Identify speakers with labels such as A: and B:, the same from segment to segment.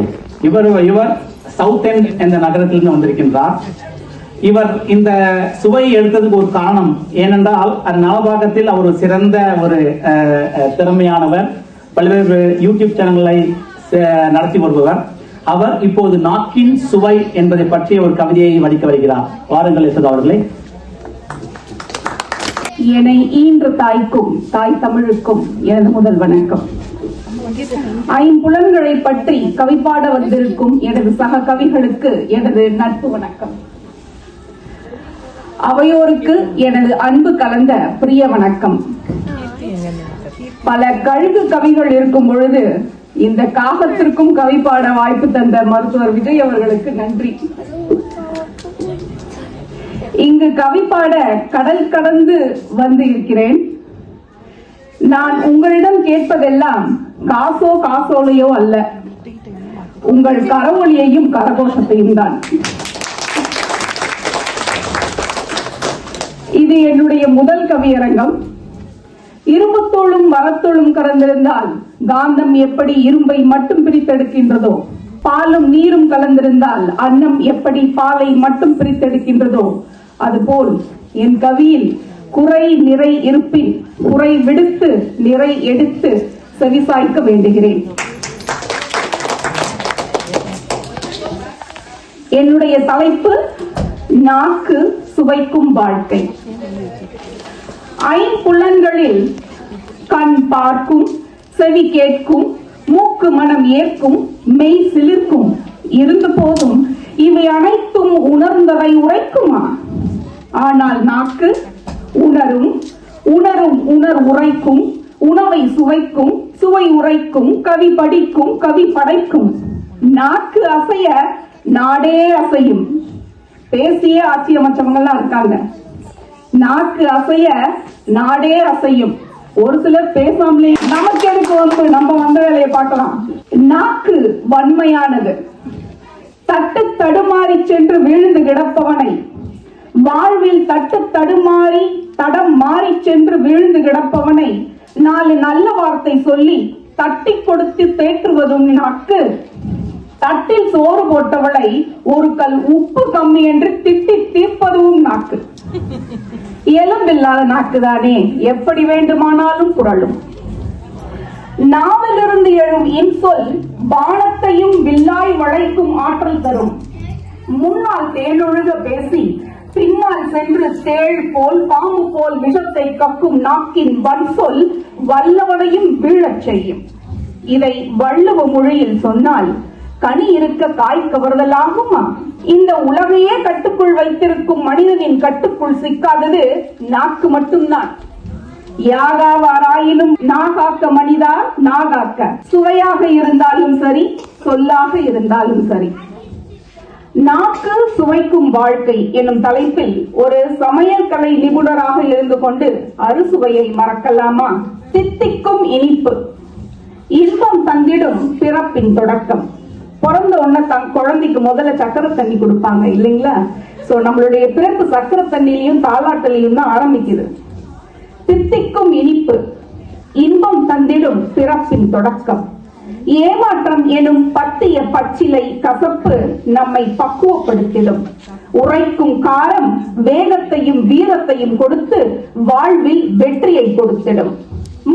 A: அவர்களே. இவர் south end என்ற நகரத்திலிருந்து வந்திருக்கின்றார். இவர் இந்த சுவையை எடுத்ததுக்கு ஒரு காரணம் ஏனென்றால் நலபாகத்தில் அவர் சிறந்த ஒரு திறமையானவர், பல்வேறு யூடியூப் சேனல்களை நடத்தி வருபவர். அவர் இப்போது நாக்கின் சுவை என்பதை பற்றிய ஒரு கவிதையை வடிக்க வருகிறார். வாருங்கள் யசோதா அவர்களே.
B: என்னை ஈன்ற தாய்க்கும் தாய் தமிழுக்கும் எனது முதல் வணக்கம். ஐம்புலன்களை பற்றி கவிப்பாட வந்திருக்கும் எனது சக கவிகளுக்கு எனது நட்பு வணக்கம். அவையோருக்கு எனது அன்பு கலந்த பிரிய வணக்கம். பல கழுகு கவிகள் இருக்கும் பொழுது இந்த காகத்திற்கும் கவிப்பாட வாய்ப்பு தந்த மருத்துவர் விஜய் அவர்களுக்கு நன்றி. இங்கு கவிப்பாட கடல் கடந்து வந்து இருக்கிறேன். நான் உங்களிடம் கேட்பதெல்லாம் காசோ காசோலையோ அல்ல, உங்கள் கரவொலியையும் கரகோஷத்தையும் தான். இது என்னுடைய முதல் கவியரங்கம். இரும்புத்தோளும் மரத்தோளும் கலந்திருந்தால் காந்தம் எப்படி இரும்பை மட்டும் பிரித்தெடுக்கின்றதோ, பாலும் நீரும் கலந்திருந்தால் அன்னம் எப்படி பாலை மட்டும் பிரித்தெடுக்கின்றதோ, அதுபோல் என் கவியில் குறை நிறை இருப்பின் குறை விடுத்து நிறை எடுத்து செவிசாய்க்க வேண்டுகிறேன். என்னுடைய தலைப்பு நாக்கு சுவைக்கும் வாழ்க்கை. ஐம்புலன்களில் கண் பார்க்கும், செவி கேட்கும், மூக்கு மனம் ஏற்கும், மெய் சிலிர்க்கும் இருந்த போதும் இவை அனைத்தும் உணர்ந்ததை உரைக்குமா? ஆனால் நாக்கு உணரும், உணரும் உணர் உரைக்கும், உணவை சுவைக்கும், சுவை உரைக்கும், கவி படிக்கும், கவி படைக்கும். நாக்கு அசைய நாடே அசையும். பேசிய ஆட்சியமைச்சவங்கெல்லாம் இருக்காங்க. நாக்கு அசைய நாடே அசையும். ஒரு சிலர் பேசாமலே நமக்கு எனக்கு வந்து நம்ம வந்த வேலையை பார்க்கலாம். நாக்கு வன்மையானது. தட்டு தடுமாறி சென்று விழுந்து கிடப்பவனை, வாழ்வில் தட்டு தடுமாறி தடம் மாறி சென்று விழுந்து கிடப்பவனை 4 நல்ல வார்த்தை சொல்லி தட்டி கொடுத்து தேற்றுவதும் நாக்கு. தட்டில் சோறு போட்டவளை ஒரு கல் உப்பு கம்மி என்று திட்டி தீர்ப்பதும் நாக்கு. எலும்பில்லாத நாக்குதானே எப்படி வேண்டுமானாலும் குரலும். நாவிலிருந்து எழும் இன்சொல் பானத்தையும் வில்லாய் வளைக்கும் ஆற்றல் தரும். முன்னால் தேனொழுக பேசி பின்னால் சென்று தேள் போல் பாம்பு போல் விஷத்தை கக்கும் நாக்கின் வன்சொல் வல்லவனையும் வீழச் செய்யும். இதை வள்ளுவ மொழியில் சொன்னால் கனி இருக்க காய் கவர்தலாகுமா? இந்த உலகையே கட்டுக்குள் வைத்திருக்கும் மனிதனின் கட்டுக்குள் சிக்காதது நாக்கு மட்டும்தான். யாகாவாராயினும் நாகாக்க மனிதா நாகாக்க. சுவையாக இருந்தாலும் சரி, சொல்லாக இருந்தாலும் சரி. நாக்கு சுவைக்கும் வாழ்க்கை எனும் தலைப்பில் ஒரு சமையல் கலை நிபுணராக இருந்து கொண்டு அறுசுவையை மறக்கலாமா? தித்திக்கும் இனிப்பு இன்பம் தந்திடும் பிறப்பின் தொடக்கம். பிறந்த உடனே குழந்தைக்கு முதல்ல சக்கரை தண்ணி கொடுப்பாங்க இல்லைங்களா? சோ நம்மளுடைய பிறப்பு சக்கரை தண்ணிலையும் தாலாட்டிலையும் தான் ஆரம்பிக்குது. தித்திக்கும் இனிப்பு இன்பம் தந்திடும் பிறப்பின் தொடக்கம். ஏமாற்றம் எனும் பத்திய பச்சிலை கசப்பு நம்மை பக்குவப்படுத்திடும். உரைக்கும் காரம் வேகத்தையும் வீரத்தையும் கொடுத்து வாழ்வில் வெற்றியை கொடுத்திடும்.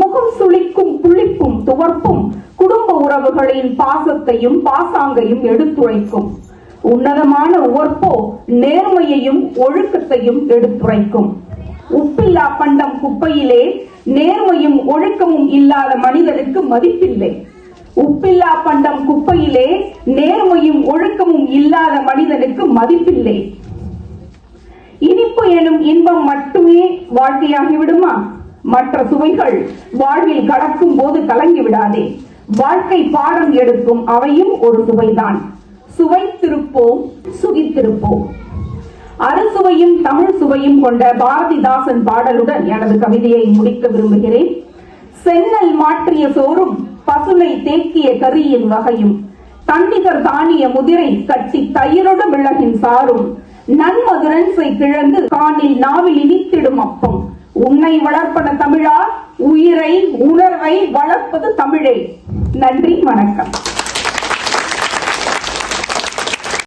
B: முகம் சுளிக்கும் புளிப்பும் துவர்ப்பும் குடும்ப உறவுகளின் பாசத்தையும் பாசாங்கையும் எடுத்துரைக்கும். உன்னதமான உவர்ப்போ நேர்மையையும் ஒழுக்கத்தையும் எடுத்துரைக்கும். உப்பில்லா பண்டம் குப்பையிலே நேர்மையும் ஒழுக்கமும் இல்லாத மனிதனுக்கு மதிப்பில்லை. உப்பில்லா பண்டம் குப்பையிலே நேர்மையும் ஒழுக்கமும் இல்லாத மனிதனுக்கு மதிப்பில்லை. இனிப்பு எனும் இன்பம் மட்டுமே வாழ்க்கையாகி விடுமா? மற்ற சுவைகள் வாழ்வில் கடக்கும் போது கலங்கி விடாதே. வாழ்க்கை பாடம் எடுக்கும் அவையும் ஒரு சுவைதான். சுவைத்திருப்போம், சுகித்திருப்போம். அறுசுவையும் தமிழ் சுவையும் கொண்ட பாரதிதாசன் பாடலுடன் எனது கவிதையை முடிக்க விரும்புகிறேன். சென்னல் மாற்றிய சோறும் பசுனை தேக்கிய கரியின் வகையும் தண்டிகர் தானிய முதிரை கட்டி தயிரோடு மிளகின் சாரும் நன்மதுரன்சை கிழங்கு காணில் நாவில் இனித்திடும் அப்பம் உன்னை வளர்ப்பன தமிழா, உயிரை உணர்வை வளர்ப்பது தமிழே. நன்றி, வணக்கம்.